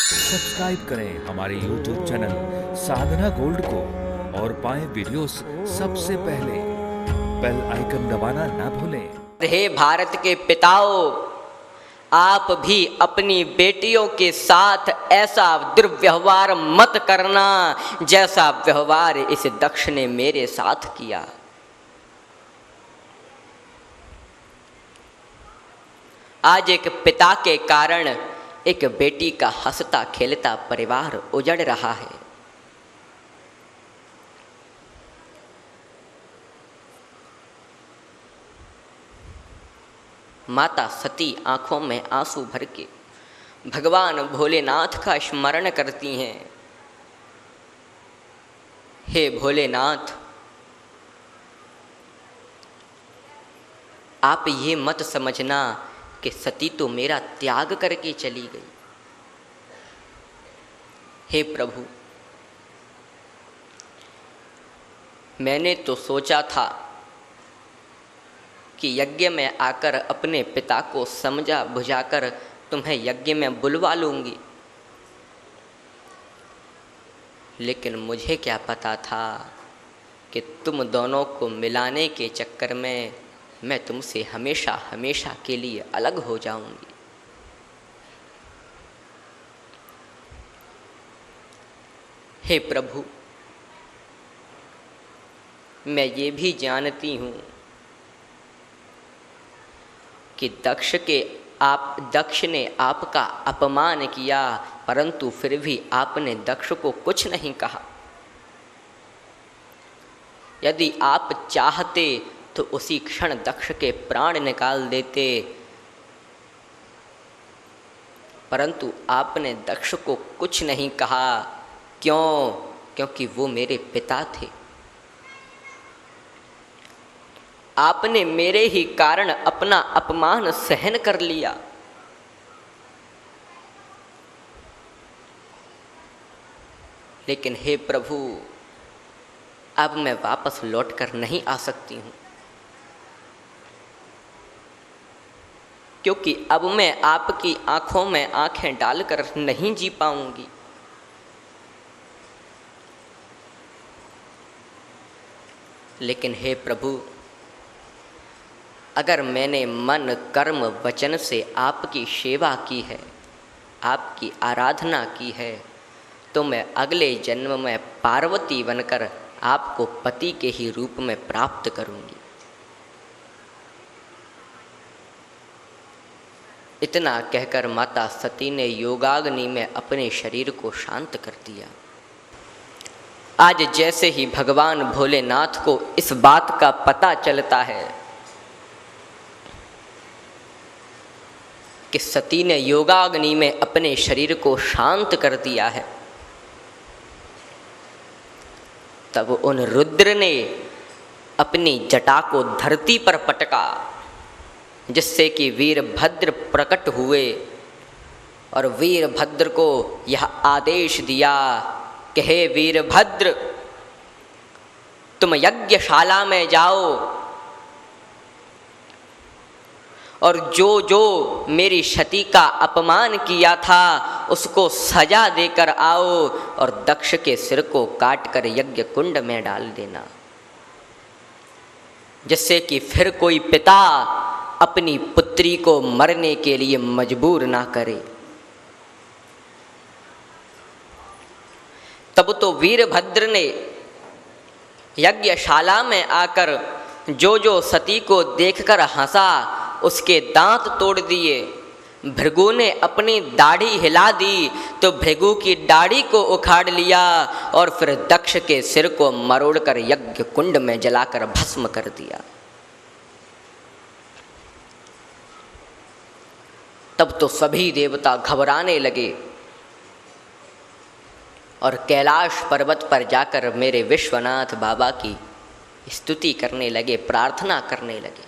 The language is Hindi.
सब्सक्राइब करें हमारे YouTube चैनल साधना गोल्ड को और पाएं वीडियोस सबसे पहले। बेल आइकन दबाना ना भूलें। हे भारत के पिताओं, आप भी अपनी बेटियों के साथ ऐसा दुर्व्यवहार मत करना जैसा व्यवहार इस दक्ष ने मेरे साथ किया। आज एक पिता के कारण एक बेटी का हंसता खेलता परिवार उजड़ रहा है। माता सती आंखों में आंसू भर के भगवान भोलेनाथ का स्मरण करती हैं। हे भोलेनाथ, आप ये मत समझना कि सती तो मेरा त्याग करके चली गई। हे प्रभु, मैंने तो सोचा था कि यज्ञ में आकर अपने पिता को समझा बुझाकर तुम्हें यज्ञ में बुलवा लूंगी, लेकिन मुझे क्या पता था कि तुम दोनों को मिलाने के चक्कर में मैं तुमसे हमेशा हमेशा के लिए अलग हो जाऊंगी। हे प्रभु, मैं ये भी जानती हूँ कि दक्ष ने आपका अपमान किया, परंतु फिर भी आपने दक्ष को कुछ नहीं कहा। यदि आप चाहते तो उसी क्षण दक्ष के प्राण निकाल देते, परंतु आपने दक्ष को कुछ नहीं कहा। क्यों? क्योंकि वो मेरे पिता थे। आपने मेरे ही कारण अपना अपमान सहन कर लिया। लेकिन हे प्रभु, अब मैं वापस लौटकर नहीं आ सकती हूँ, क्योंकि अब मैं आपकी आंखों में आंखें डालकर नहीं जी पाऊंगी। लेकिन हे प्रभु, अगर मैंने मन कर्म वचन से आपकी सेवा की है, आपकी आराधना की है, तो मैं अगले जन्म में पार्वती बनकर आपको पति के ही रूप में प्राप्त करूंगी। इतना कहकर माता सती ने योगाग्नि में अपने शरीर को शांत कर दिया। आज जैसे ही भगवान भोलेनाथ को इस बात का पता चलता है कि सती ने योगाग्नि में अपने शरीर को शांत कर दिया है, तब उन रुद्र ने अपनी जटा को धरती पर पटका, जिससे कि वीरभद्र प्रकट हुए और वीरभद्र को यह आदेश दिया कि हे वीरभद्र, तुम यज्ञशाला में जाओ और जो जो मेरी सती का अपमान किया था उसको सजा देकर आओ और दक्ष के सिर को काटकर यज्ञ कुंड में डाल देना, जिससे कि फिर कोई पिता अपनी पुत्री को मरने के लिए मजबूर ना करे। तब तो वीरभद्र ने यज्ञशाला में आकर जो जो सती को देखकर हंसा उसके दांत तोड़ दिए। भृगु ने अपनी दाढ़ी हिला दी तो भृगु की दाढ़ी को उखाड़ लिया और फिर दक्ष के सिर को मरोड़कर यज्ञ कुंड में जलाकर भस्म कर दिया। तब तो सभी देवता घबराने लगे और कैलाश पर्वत पर जाकर मेरे विश्वनाथ बाबा की स्तुति करने लगे, प्रार्थना करने लगे।